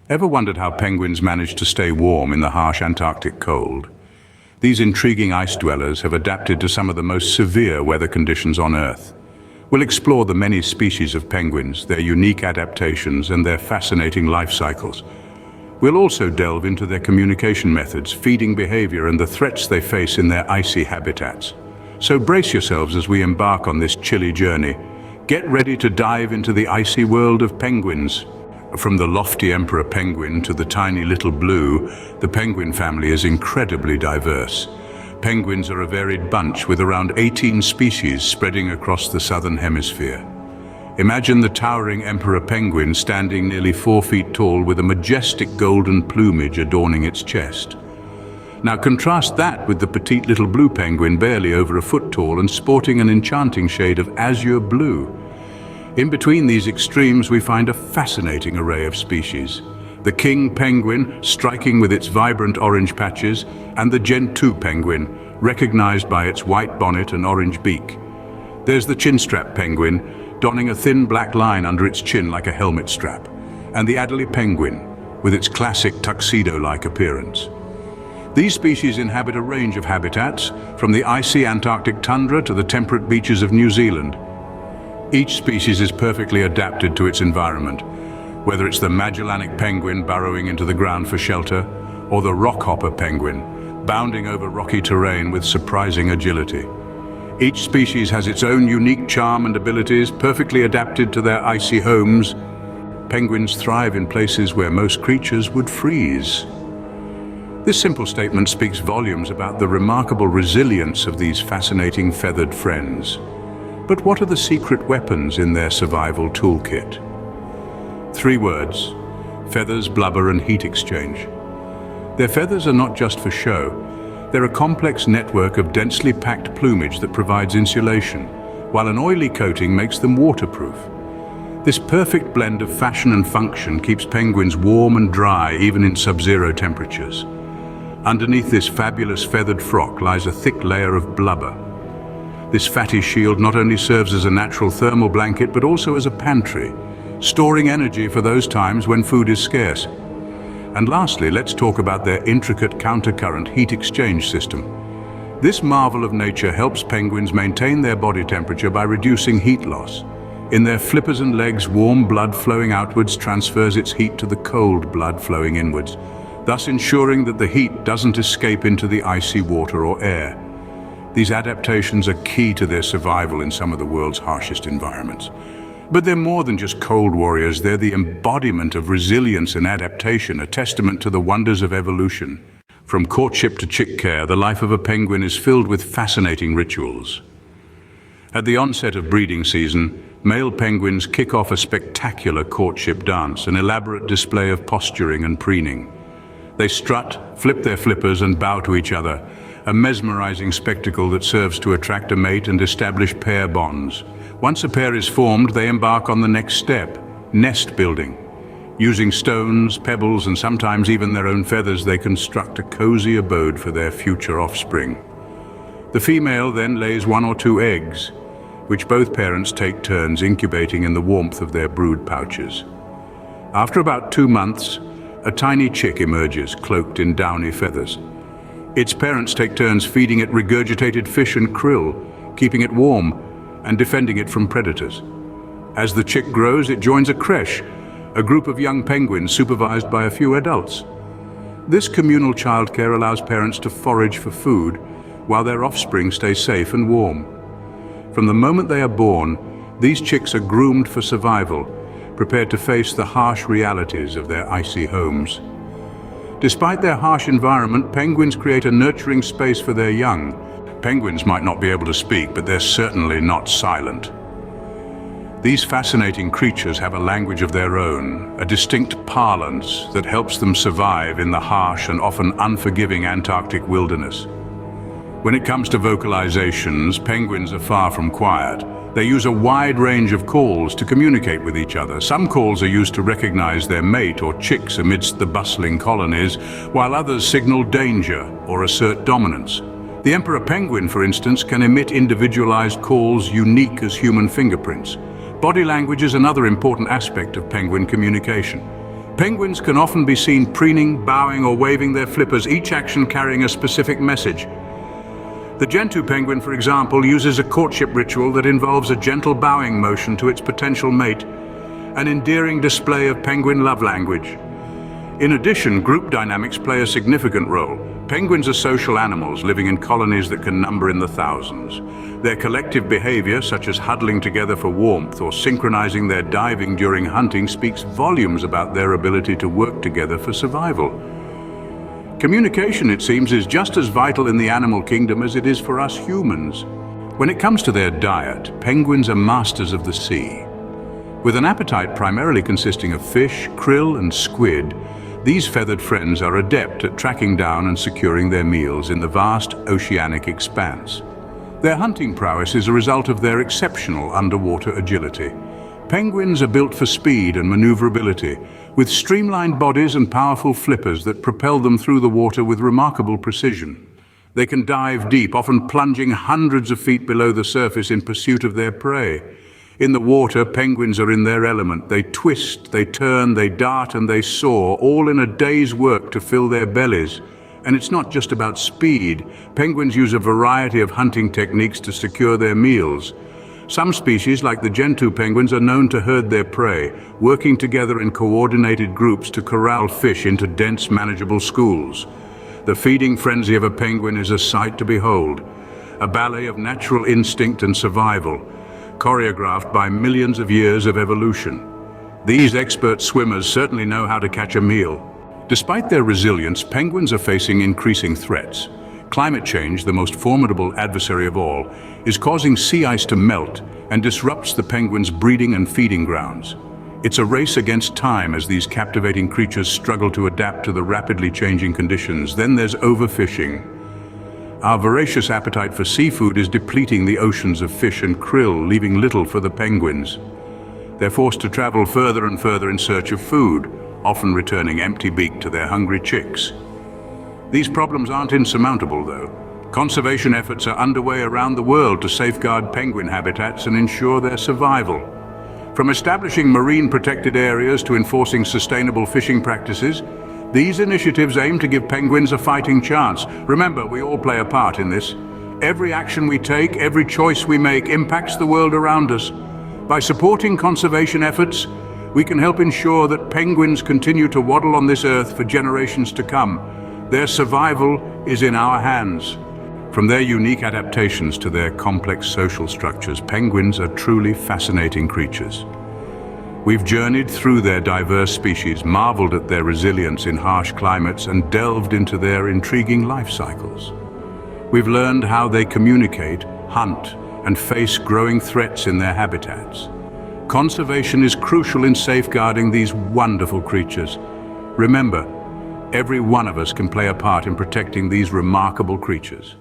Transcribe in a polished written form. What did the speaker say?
Ever wondered how penguins manage to stay warm in the harsh Antarctic cold? These intriguing ice dwellers have adapted to some of the most severe weather conditions on Earth. We'll explore the many species of penguins, their unique adaptations, and their fascinating life cycles. We'll also delve into their communication methods, feeding behavior, and the threats they face in their icy habitats. So brace yourselves as we embark on this chilly journey. Get ready to dive into the icy world of penguins. From the lofty emperor penguin to the tiny little blue, the penguin family is incredibly diverse. Penguins are a varied bunch with around 18 species spreading across the southern hemisphere. Imagine the towering emperor penguin standing nearly 4 feet tall with a majestic golden plumage adorning its chest. Now contrast that with the petite little blue penguin barely over a foot tall and sporting an enchanting shade of azure blue. In between these extremes we find a fascinating array of species. The king penguin, striking with its vibrant orange patches, and the Gentoo penguin, recognized by its white bonnet and orange beak. There's the chinstrap penguin, donning a thin black line under its chin like a helmet strap, and the Adelie penguin, with its classic tuxedo-like appearance. These species inhabit a range of habitats, from the icy Antarctic tundra to the temperate beaches of New Zealand. Each species is perfectly adapted to its environment, whether it's the Magellanic penguin burrowing into the ground for shelter, or the rockhopper penguin, bounding over rocky terrain with surprising agility. Each species has its own unique charm and abilities, perfectly adapted to their icy homes. Penguins thrive in places where most creatures would freeze. This simple statement speaks volumes about the remarkable resilience of these fascinating feathered friends. But what are the secret weapons in their survival toolkit? 3 words: feathers, blubber, and heat exchange. Their feathers are not just for show. They're a complex network of densely packed plumage that provides insulation, while an oily coating makes them waterproof. This perfect blend of fashion and function keeps penguins warm and dry even in sub-zero temperatures. Underneath this fabulous feathered frock lies a thick layer of blubber. This fatty shield not only serves as a natural thermal blanket but also as a pantry, storing energy for those times when food is scarce. And lastly, let's talk about their intricate countercurrent heat exchange system. This marvel of nature helps penguins maintain their body temperature by reducing heat loss. In their flippers and legs, warm blood flowing outwards transfers its heat to the cold blood flowing inwards, thus ensuring that the heat doesn't escape into the icy water or air. These adaptations are key to their survival in some of the world's harshest environments. But they're more than just cold warriors. They're the embodiment of resilience and adaptation, a testament to the wonders of evolution. From courtship to chick care, the life of a penguin is filled with fascinating rituals. At the onset of breeding season, male penguins kick off a spectacular courtship dance, an elaborate display of posturing and preening. They strut, flip their flippers, and bow to each other, a mesmerizing spectacle that serves to attract a mate and establish pair bonds. Once a pair is formed, they embark on the next step, nest building. Using stones, pebbles, and sometimes even their own feathers, they construct a cozy abode for their future offspring. The female then lays 1 or 2 eggs, which both parents take turns incubating in the warmth of their brood pouches. After about 2 months, a tiny chick emerges, cloaked in downy feathers. Its parents take turns feeding it regurgitated fish and krill, keeping it warm and defending it from predators. As the chick grows, it joins a creche, a group of young penguins supervised by a few adults. This communal childcare allows parents to forage for food while their offspring stay safe and warm. From the moment they are born, these chicks are groomed for survival, prepared to face the harsh realities of their icy homes. Despite their harsh environment, penguins create a nurturing space for their young. Penguins might not be able to speak, but they're certainly not silent. These fascinating creatures have a language of their own, a distinct parlance that helps them survive in the harsh and often unforgiving Antarctic wilderness. When it comes to vocalizations, penguins are far from quiet. They use a wide range of calls to communicate with each other. Some calls are used to recognize their mate or chicks amidst the bustling colonies, while others signal danger or assert dominance. The emperor penguin, for instance, can emit individualized calls unique as human fingerprints. Body language is another important aspect of penguin communication. Penguins can often be seen preening, bowing, or waving their flippers, each action carrying a specific message. The gentoo penguin, for example, uses a courtship ritual that involves a gentle bowing motion to its potential mate, an endearing display of penguin love language. In addition, group dynamics play a significant role. Penguins are social animals living in colonies that can number in the thousands. Their collective behavior, such as huddling together for warmth or synchronizing their diving during hunting, speaks volumes about their ability to work together for survival. Communication, it seems, is just as vital in the animal kingdom as it is for us humans. When it comes to their diet, penguins are masters of the sea. With an appetite primarily consisting of fish, krill, and squid, these feathered friends are adept at tracking down and securing their meals in the vast oceanic expanse. Their hunting prowess is a result of their exceptional underwater agility. Penguins are built for speed and maneuverability, with streamlined bodies and powerful flippers that propel them through the water with remarkable precision. They can dive deep, often plunging hundreds of feet below the surface in pursuit of their prey. In the water, penguins are in their element. They twist, they turn, they dart, and they soar, all in a day's work to fill their bellies. And it's not just about speed. Penguins use a variety of hunting techniques to secure their meals. Some species, like the gentoo penguins, are known to herd their prey, working together in coordinated groups to corral fish into dense, manageable schools. The feeding frenzy of a penguin is a sight to behold, a ballet of natural instinct and survival, choreographed by millions of years of evolution. These expert swimmers certainly know how to catch a meal. Despite their resilience, penguins are facing increasing threats. Climate change, the most formidable adversary of all, is causing sea ice to melt and disrupts the penguins' breeding and feeding grounds. It's a race against time as these captivating creatures struggle to adapt to the rapidly changing conditions. Then there's overfishing. Our voracious appetite for seafood is depleting the oceans of fish and krill, leaving little for the penguins. They're forced to travel further and further in search of food, often returning empty-beaked to their hungry chicks. These problems aren't insurmountable, though. Conservation efforts are underway around the world to safeguard penguin habitats and ensure their survival. From establishing marine protected areas to enforcing sustainable fishing practices, these initiatives aim to give penguins a fighting chance. Remember, we all play a part in this. Every action we take, every choice we make impacts the world around us. By supporting conservation efforts, we can help ensure that penguins continue to waddle on this earth for generations to come. Their survival is in our hands. From their unique adaptations to their complex social structures, penguins are truly fascinating creatures. We've journeyed through their diverse species, marveled at their resilience in harsh climates, and delved into their intriguing life cycles. We've learned how they communicate, hunt, and face growing threats in their habitats. Conservation is crucial in safeguarding these wonderful creatures. Remember, every one of us can play a part in protecting these remarkable creatures.